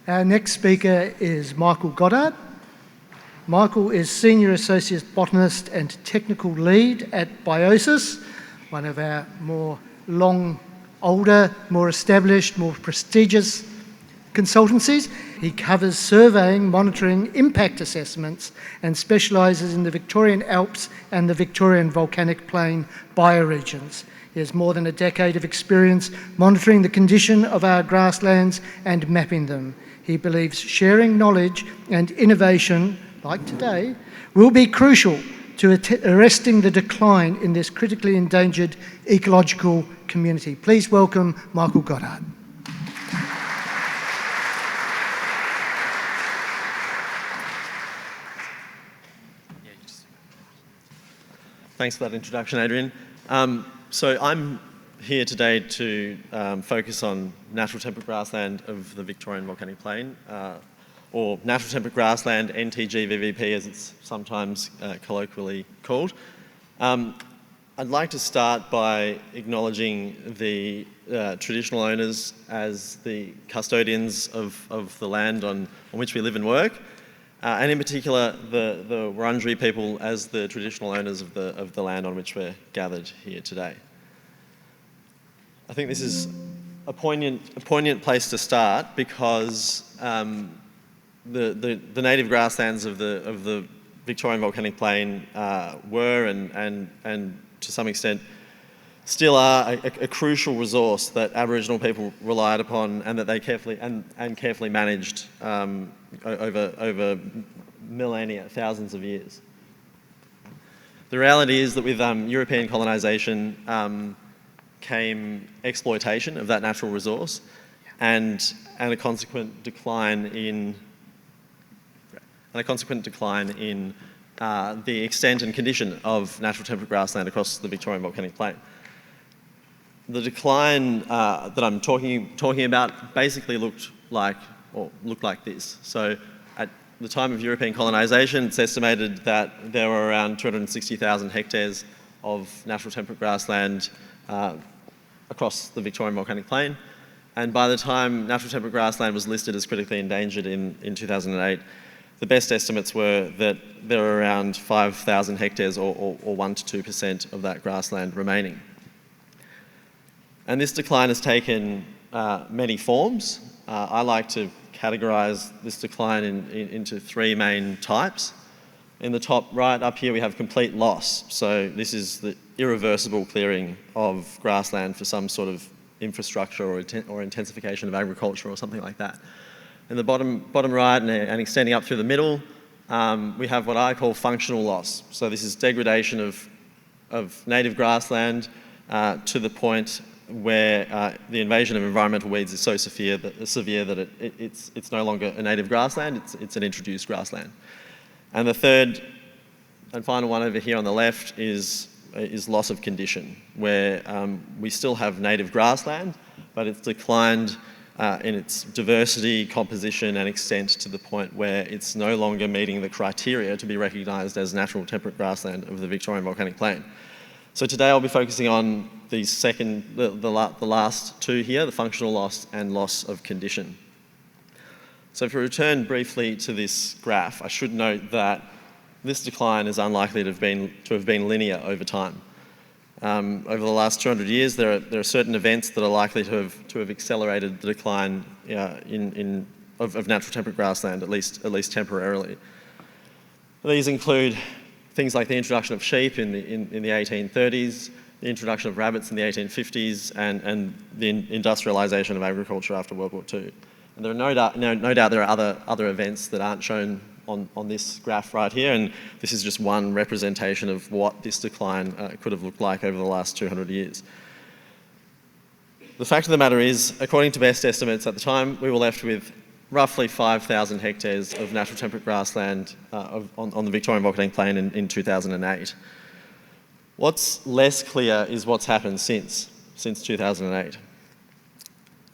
Our next speaker is Michael Goddard. Michael is Senior Associate Botanist and Technical Lead at Biosis, one of our older, more established, more prestigious consultancies. He covers surveying, monitoring, impact assessments, and specialises in the Victorian Alps and the Victorian Volcanic Plain bioregions. He has more than a decade of experience monitoring the condition of our grasslands and mapping them. He believes sharing knowledge and innovation, like today, will be crucial to arresting the decline in this critically endangered ecological community. Please welcome Michael Goddard. Thanks for that introduction, Adrian. So I'm here today to focus on natural temperate grassland of the Victorian Volcanic Plain, or Natural Temperate Grassland, NTGVVP as it's sometimes colloquially called. I'd like to start by acknowledging the traditional owners as the custodians of the land on which we live and work, and in particular the Wurundjeri people as the traditional owners of the land on which we're gathered here today. I think this is a poignant place to start because the native grasslands of the Victorian Volcanic Plain were and to some extent still are a crucial resource that Aboriginal people relied upon and that they carefully managed over millennia, thousands of years. The reality is that with European colonisation came exploitation of that natural resource and a consequent decline in the extent and condition of natural temperate grassland across the Victorian Volcanic Plain. The decline that I'm talking about basically looked like this. So at the time of European colonisation, it's estimated that there were around 260,000 hectares of natural temperate grassland across the Victorian Volcanic Plain. And by the time natural temperate grassland was listed as critically endangered in 2008, the best estimates were that there were around 5,000 hectares or 1 to 2% of that grassland remaining. And this decline has taken many forms. I like to categorise this decline into three main types. In the top right up here we have complete loss. So this is the irreversible clearing of grassland for some sort of infrastructure or intensification of agriculture or something like that. In the bottom right and extending up through the middle, we have what I call functional loss. So this is degradation of native grassland to the point where the invasion of environmental weeds is so severe that it's no longer a native grassland, it's an introduced grassland. And the third and final one over here on the left is loss of condition, where we still have native grassland, but it's declined in its diversity, composition and extent to the point where it's no longer meeting the criteria to be recognised as natural temperate grassland of the Victorian Volcanic Plain. So today I'll be focusing on the last two here, the functional loss and loss of condition. So if we return briefly to this graph, I should note that this decline is unlikely to have been linear over time. Over the last 200 years, there are certain events that are likely to have accelerated the decline of natural temperate grassland, at least temporarily. These include things like the introduction of sheep in the 1830s, the introduction of rabbits in the 1850s, and the industrialisation of agriculture after World War II. And there are no doubt there are other events that aren't shown on this graph right here, and this is just one representation of what this decline could have looked like over the last 200 years. The fact of the matter is, according to best estimates at the time, we were left with roughly 5,000 hectares of natural temperate grassland on the Victorian Volcanic Plain in 2008. What's less clear is what's happened since 2008.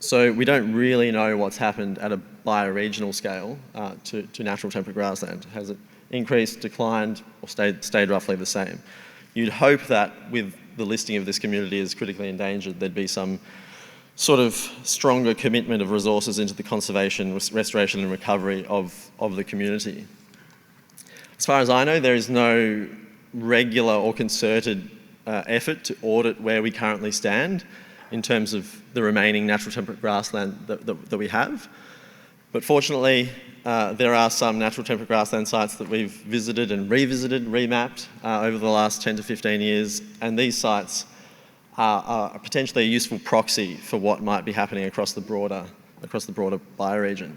So we don't really know what's happened at a bioregional scale to natural temperate grassland. Has it increased, declined, or stayed roughly the same? You'd hope that with the listing of this community as critically endangered, there'd be some sort of stronger commitment of resources into the conservation, restoration and recovery of the community. As far as I know, there is no regular or concerted effort to audit where we currently stand in terms of the remaining natural temperate grassland that we have. But fortunately, there are some natural temperate grassland sites that we've visited and revisited, remapped over the last 10 to 15 years, and these sites are potentially a useful proxy for what might be happening across the broader bioregion.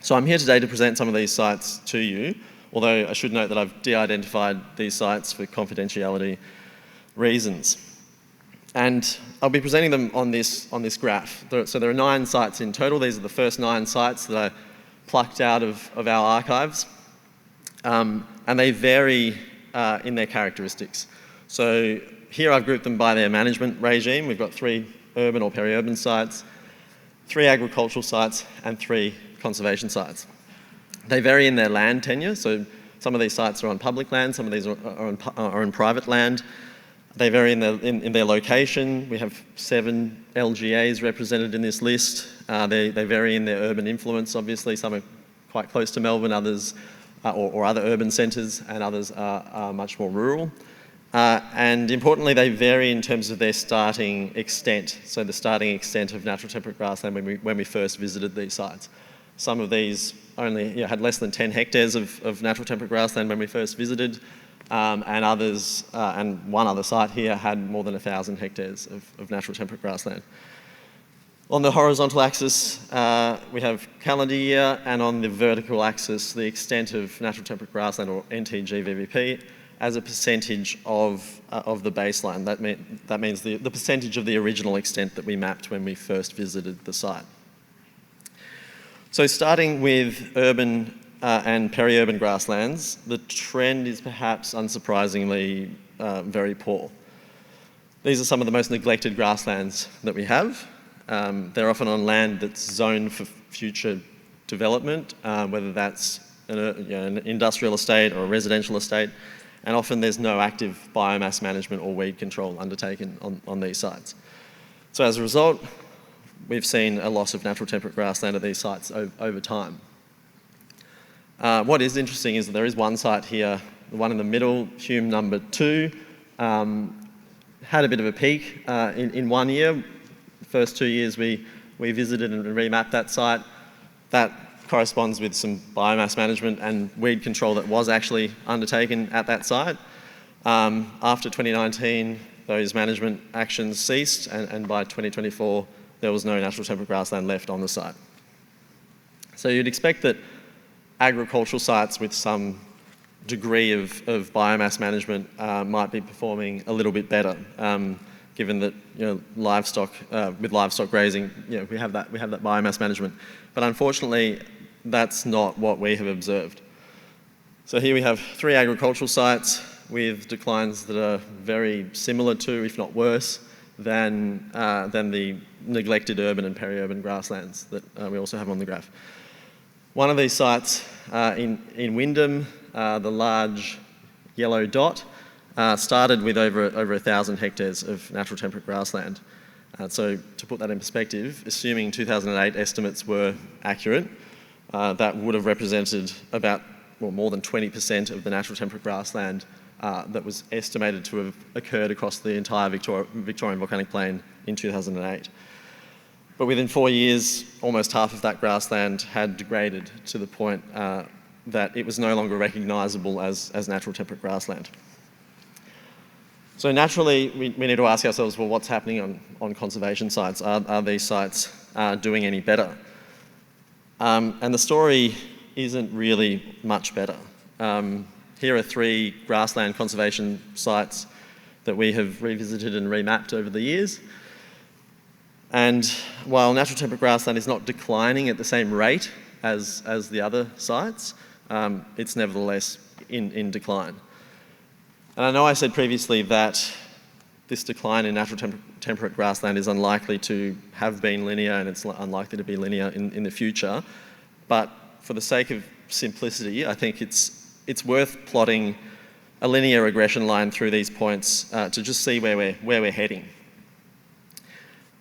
So I'm here today to present some of these sites to you, although I should note that I've de-identified these sites for confidentiality reasons. And I'll be presenting them on this graph. So there are 9 sites in total. These are the first 9 sites that I plucked out of our archives. And they vary in their characteristics. So here I've grouped them by their management regime. We've got 3 urban or peri-urban sites, 3 agricultural sites, and 3 conservation sites. They vary in their land tenure. So some of these sites are on public land, some of these are on private land. They vary in their location. We have 7 LGAs represented in this list. They vary in their urban influence, obviously. Some are quite close to Melbourne, others, or other urban centres, and others are much more rural. And importantly, they vary in terms of their starting extent. So the starting extent of natural temperate grassland when we first visited these sites. Some of these only had less than 10 hectares of natural temperate grassland when we first visited. And others, and one other site here had more than 1,000 hectares of natural temperate grassland. On the horizontal axis, we have calendar year, and on the vertical axis, the extent of natural temperate grassland, or NTG-VVP, as a percentage of the baseline. That means the percentage of the original extent that we mapped when we first visited the site. So starting with urban and peri-urban grasslands, the trend is perhaps unsurprisingly very poor. These are some of the most neglected grasslands that we have. They're often on land that's zoned for future development, whether that's an industrial estate or a residential estate, and often there's no active biomass management or weed control undertaken on these sites. So as a result, we've seen a loss of natural temperate grassland at these sites over time. What is interesting is that there is one site here, the one in the middle, Hume number 2, had a bit of a peak in 1 year. The first 2 years we visited and remapped that site. That corresponds with some biomass management and weed control that was actually undertaken at that site. After 2019, those management actions ceased, and by 2024, there was no natural temperate grassland left on the site. So you'd expect that agricultural sites with some degree of biomass management might be performing a little bit better, given that livestock with livestock grazing, we have that biomass management. But unfortunately, that's not what we have observed. So here we have 3 agricultural sites with declines that are very similar to, if not worse, than the neglected urban and peri-urban grasslands that we also have on the graph. One of these sites in Wyndham, the large yellow dot, started with over 1,000 hectares of natural temperate grassland. So to put that in perspective, assuming 2008 estimates were accurate, that would have represented about more than 20% of the natural temperate grassland that was estimated to have occurred across the entire Victorian Volcanic Plain in 2008. But within 4 years, almost half of that grassland had degraded to the point that it was no longer recognisable as natural temperate grassland. So naturally, we need to ask ourselves, well, what's happening on conservation sites? Are these sites doing any better? And the story isn't really much better. Here are 3 grassland conservation sites that we have revisited and remapped over the years. And while natural temperate grassland is not declining at the same rate as the other sites, it's nevertheless in decline. And I know I said previously that this decline in natural temperate grassland is unlikely to have been linear, and it's unlikely to be linear in the future. But for the sake of simplicity, I think it's worth plotting a linear regression line through these points to just see where we're heading.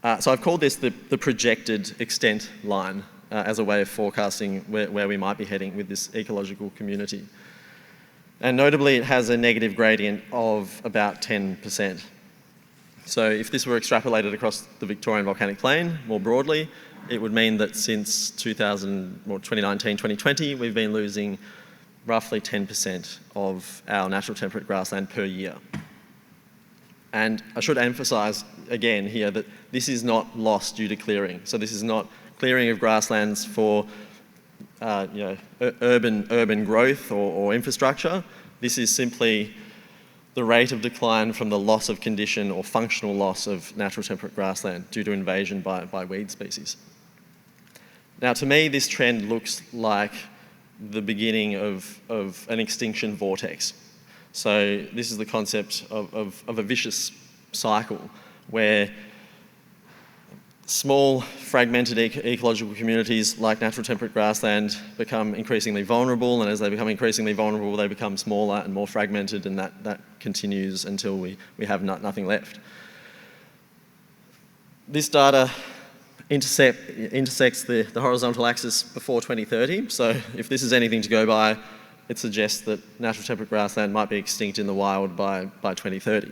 So I've called this the projected extent line as a way of forecasting where we might be heading with this ecological community. And notably, it has a negative gradient of about 10%. So if this were extrapolated across the Victorian Volcanic Plain more broadly, it would mean that since 2019, 2020, we've been losing roughly 10% of our natural temperate grassland per year. And I should emphasise again here that this is not loss due to clearing. So this is not clearing of grasslands for urban growth or infrastructure. This is simply the rate of decline from the loss of condition or functional loss of natural temperate grassland due to invasion by weed species. Now, to me, this trend looks like the beginning of an extinction vortex. So this is the concept of a vicious cycle where small, fragmented ecological communities like natural temperate grassland become increasingly vulnerable, and as they become increasingly vulnerable, they become smaller and more fragmented, and that continues until we have nothing left. This data intersects the horizontal axis before 2030, so if this is anything to go by, it suggests that natural temperate grassland might be extinct in the wild by 2030.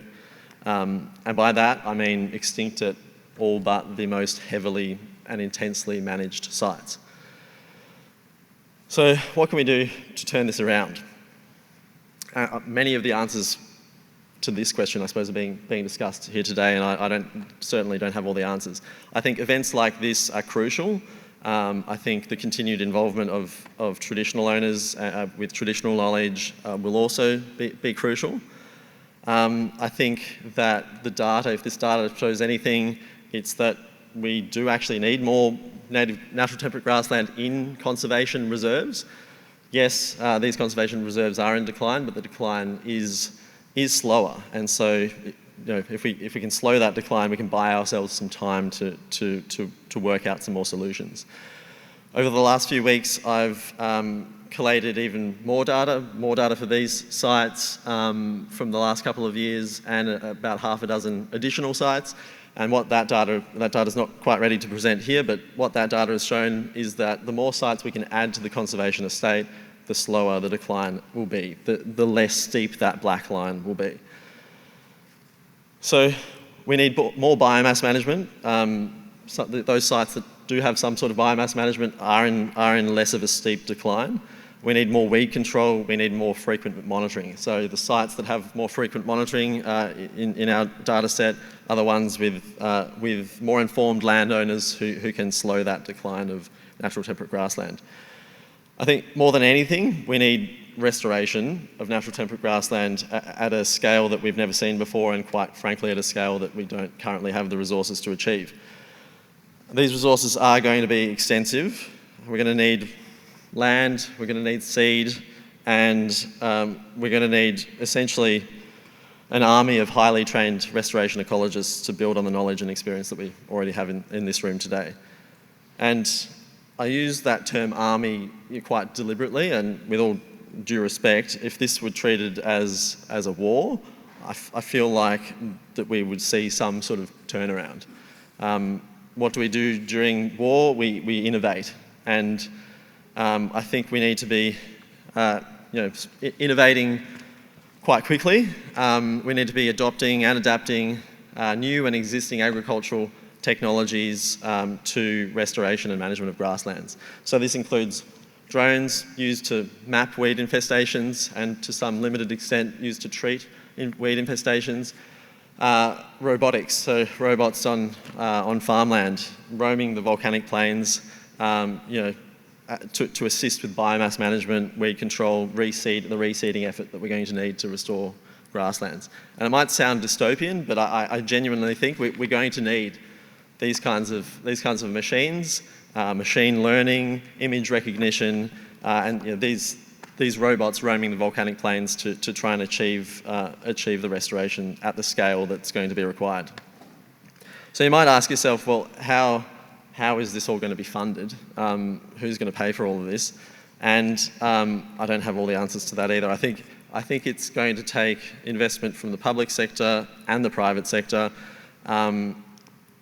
And by that, I mean extinct at all but the most heavily and intensely managed sites. So what can we do to turn this around? Many of the answers to this question, I suppose, are being discussed here today, and I certainly don't have all the answers. I think events like this are crucial. I think the continued involvement of traditional owners with traditional knowledge will also be crucial. I think that if this data shows anything, it's that we do actually need more natural temperate grassland in conservation reserves. Yes, these conservation reserves are in decline, but the decline is slower. And so, if we can slow that decline, we can buy ourselves some time to work out some more solutions. Over the last few weeks, I've collated even more data for these sites from the last couple of years, and about half a dozen additional sites. And what that data is not quite ready to present here, but what that data has shown is that the more sites we can add to the conservation estate, the slower the decline will be, the less steep that black line will be. So we need more biomass management. Those sites that do have some sort of biomass management are in less of a steep decline. We need more weed control, we need more frequent monitoring. So the sites that have more frequent monitoring in our data set are the ones with more informed landowners who can slow that decline of natural temperate grassland. I think more than anything, we need restoration of natural temperate grassland at a scale that we've never seen before, and quite frankly at a scale that we don't currently have the resources to achieve. These resources are going to be extensive. We're going to need land, we're going to need seed, and we're going to need essentially an army of highly trained restoration ecologists to build on the knowledge and experience that we already have in this room today. And I use that term army quite deliberately, and with all due respect, if this were treated as a war, I feel like that we would see some sort of turnaround. What do we do during war? We innovate, and I think we need to be innovating quite quickly. We need to be adopting and adapting new and existing agricultural technologies to restoration and management of grasslands. So this includes drones used to map weed infestations and to some limited extent used to treat weed infestations. Robotics, so robots on farmland, roaming the volcanic plains, to assist with biomass management, weed control, the reseeding effort that we're going to need to restore grasslands. And it might sound dystopian, but I genuinely think we're going to need these kinds of machines, machine learning, image recognition, and these robots roaming the volcanic plains to try and achieve the restoration at the scale that's going to be required. So you might ask yourself, well, how is this all going to be funded? Who's going to pay for all of this? And I don't have all the answers to that either. I think it's going to take investment from the public sector and the private sector.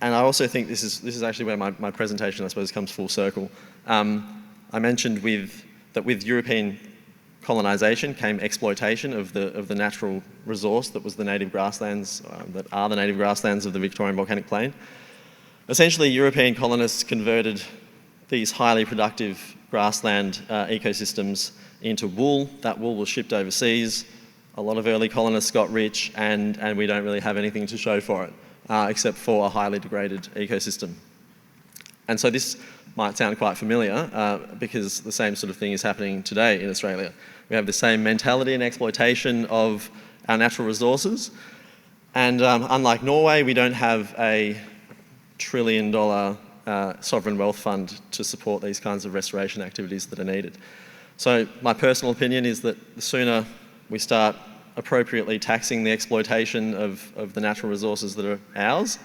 And I also think this is actually where my presentation, I suppose, comes full circle. I mentioned that with European colonisation came exploitation of the natural resource that was the native grasslands, that are the native grasslands of the Victorian Volcanic Plain. Essentially, European colonists converted these highly productive grassland ecosystems into wool. That wool was shipped overseas. A lot of early colonists got rich, and we don't really have anything to show for it, except for a highly degraded ecosystem. And so this might sound quite familiar because the same sort of thing is happening today in Australia. We have the same mentality and exploitation of our natural resources. And unlike Norway, we don't have a $1 trillion sovereign wealth fund to support these kinds of restoration activities that are needed. So my personal opinion is that the sooner we start appropriately taxing the exploitation of the natural resources that are ours,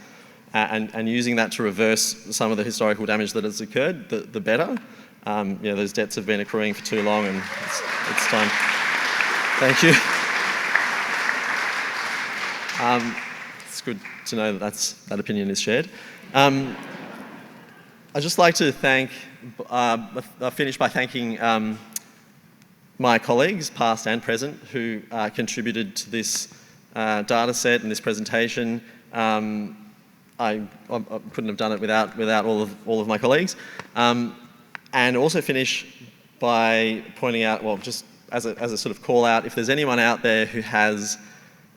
and using that to reverse some of the historical damage that has occurred, the better. Those debts have been accruing for too long, and it's time. Thank you. It's good to know that opinion is shared. I'd just like to finish by thanking my colleagues, past and present, who contributed to this data set and this presentation. I couldn't have done it without all of my colleagues. And also finish by pointing out, well, just as a sort of call out, if there's anyone out there who has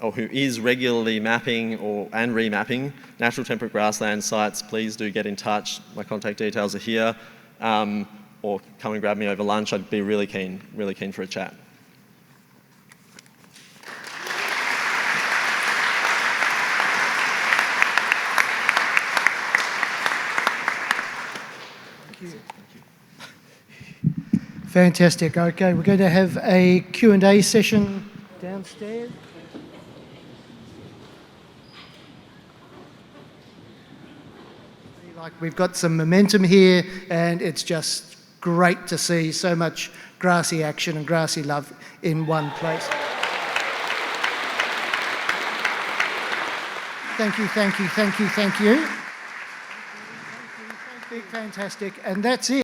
or who is regularly mapping and remapping natural temperate grassland sites, please do get in touch. My contact details are here. Or come and grab me over lunch. I'd be really keen for a chat. Thank you. Fantastic. Okay, we're going to have a Q&A session downstairs. Like we've got some momentum here, and it's just great to see so much grassy action and grassy love in one place. Thank you. Fantastic. And that's it.